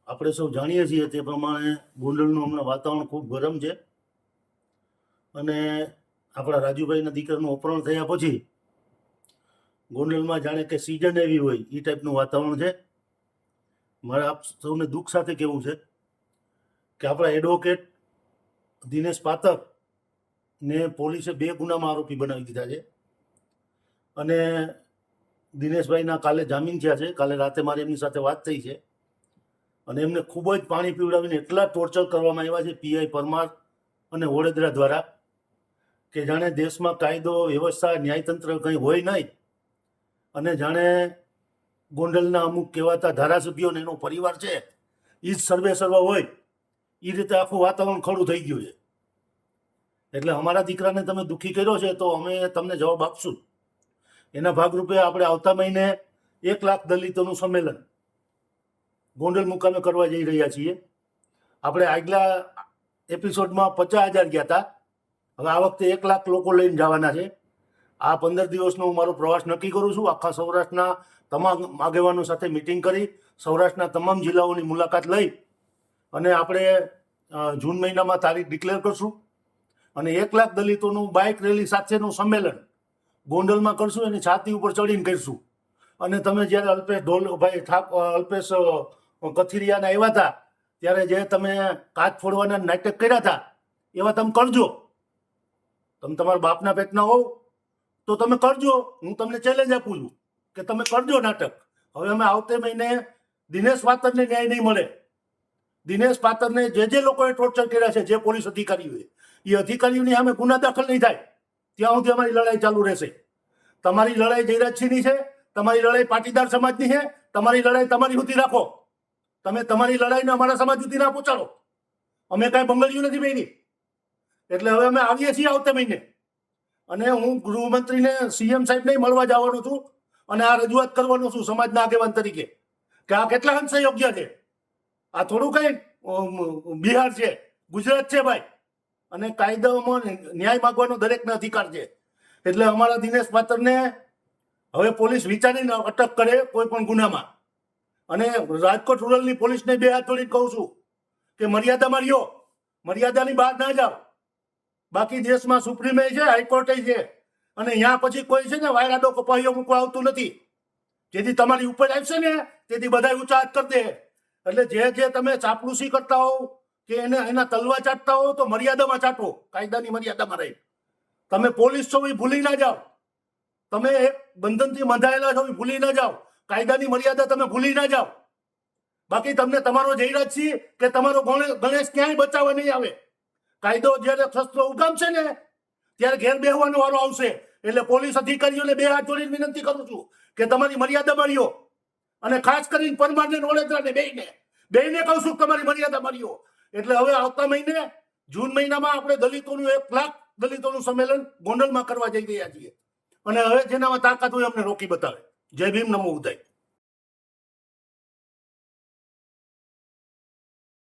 આપણે સૌ જાણીએ છીએ તે પ્રમાણે ગોંડલનું હમણાં વાતાવરણ ખૂબ ગરમ છે અને આપણા રાજુભાઈના દીકરાનું અપહરણ થયા પછી ગોંડલમાં જાણે કે સિઝન એવી હોય એ ટાઈપનું વાતાવરણ છે. મારે આપ સૌને દુઃખ સાથે કહેવું છે કે આપણા એડવોકેટ દિનેશ પાતરને પોલીસે 2 ગુનામાં આરોપી બનાવી દીધા છે અને દિનેશભાઈના કાલે જામીન થયા છે. કાલે રાતે મારી એમની સાથે વાત થઈ છે અને એમને ખૂબ જ પાણી પીવડાવીને એટલા ટોર્ચર કરવામાં આવ્યા છે પીઆઈ પરમાર અને વડોદરા દ્વારા કે જાણે દેશમાં કાયદો વ્યવસ્થા ન્યાયતંત્ર કંઈ હોય નહીં અને જાણે ગોંડલના અમુક કહેવાતા ધારાસભ્યોને એનો પરિવાર છે એ જ સર્વે હોય એ રીતે આખું વાતાવરણ ખડું થઈ ગયું છે. એટલે અમારા દીકરાને તમે દુઃખી કર્યો છે તો અમે તમને જવાબ આપશું. એના ભાગરૂપે આપણે આવતા મહિને 1 લાખ દલિતોનું સંમેલન ગોંડલ મુકામે કરવા જઈ રહ્યા છીએ. આપણે આગલા એપિસોડમાં 50,000 ગયા હતા, હવે આ વખતે 1 લાખ લોકો લઈને જવાના છે. આ 15 દિવસનો હું મારો પ્રવાસ નક્કી કરું છું. આખા સૌરાષ્ટ્રના તમામ આગેવાનો સાથે મિટિંગ કરી સૌરાષ્ટ્રના તમામ જિલ્લાઓની મુલાકાત લઈ અને આપણે જૂન મહિનામાં તારીખ ડિક્લેર કરશું અને 1 લાખ દલિતોનું બાઇક રેલી સાથેનું સંમેલન ગોંડલમાં કરશું. એની છાતી ઉપર ચડીને કરીશું. અને તમે જ્યારે અલ્પેશ કથિરિયાના આવ્યા હતા ત્યારે જે તમે કાચ ફોડવાના નાટક કર્યા હતા એવા તમે કરજો. તમે તમારા બાપના પેટના હોવ તો તમે કરજો. હું તમને ચેલેન્જ આપું છું કે તમે કરજો નાટક. હવે અમે આવતે મહિને દિનેશ પાતરને ન્યાય નહીં મળે. દિનેશ પાતરને જે લોકોએ ટોર્ચર કર્યા છે, જે પોલીસ અધિકારીઓએ, એ અધિકારીઓની સામે ગુના દાખલ નહીં થાય ત્યાં સુધી અમારી લડાઈ ચાલુ રહેશે. તમારી લડાઈ જયરાજસિંહની છે, તમારી લડાઈ પાટીદાર સમાજની છે, તમારી લડાઈ તમારી સુધી રાખો. તમે તમારી લડાઈને અમારા સમાજ સુધી ના પહોંચાડો. અમે કાંઈ બંગડીયું નથી બની. એટલે હવે અમે આવીએ છીએ આવતે મહિને અને હું ગૃહમંત્રીને સીએમ સાહેબને મળવા જવાનો છું અને આ રજૂઆત કરવાનો છું સમાજના આગેવાન તરીકે કે આ કેટલા અંશે યોગ્ય છે. આ થોડું કંઈ બિહાર છે, ગુજરાત છે ભાઈ, અને કાયદાઓમાં ન્યાય માગવાનો દરેકને અધિકાર છે. એટલે અમારા દિનેશ પાતરને હવે પોલીસ વિચારીને અટક કરે કોઈ પણ ગુનામાં. અને રાજકોટ રૂરલની પોલીસને 2 હાથ જોડીને કહું છું કે મર્યાદામાં રહ્યો, મર્યાદાની બહાર ના જાઓ. બાકી દેશમાં સુપ્રીમે છે, હાઈકોર્ટે છે, અને અહીંયા પછી કોઈ છે ને વાયરાડો કપાહીઓ મૂકવા આવતું નથી. જેથી તમારી ઉપર આવશે ને તેથી બધા ઊંચા હાથ કરી દે. એટલે જે તમે ચાપલુસી કરતા હોવ કે એના તલવા ચાટતા હોવ તો મર્યાદામાં ચાટો, કાયદાની મર્યાદામાં રહી. તમે પોલીસ છો એ ભૂલી ના જાઓ. તમે એક બંધનથી બંધાયેલા છો એ ભૂલી ના જાઓ. કાયદાની મર્યાદા તમે ભૂલી ના જાઓ. બાકી તમને તમારો જયરાજસિંહ કે તમારો ગણેશ ક્યાંય બચાવવા નહીં આવે. કાયદો જ્યારે શસ્ત્રો ઉગામશે ને ત્યારે ઘેર બેહવાનો વારો આવશે. એટલે પોલીસ અધિકારીઓને 2 હાથ જોડીને વિનંતી કરું છું કે તમારી મર્યાદામાં રહ્યો. અને ખાસ કરીને પરમારને વડોદરાને બેયને કહું છું તમારી મર્યાદામાં રહ્યો. એટલે હવે આવતા મહિને જૂન મહિનામાં આપણે દલિતોનું 1 લાખ દલિતોનું સંમેલન ગોંડલમાં કરવા જઈ રહ્યા છીએ. અને હવે જેનામાં તાકાત હોય અમને રોકી બતાવે. જય ભીમ, નમો બુદ્ધાય.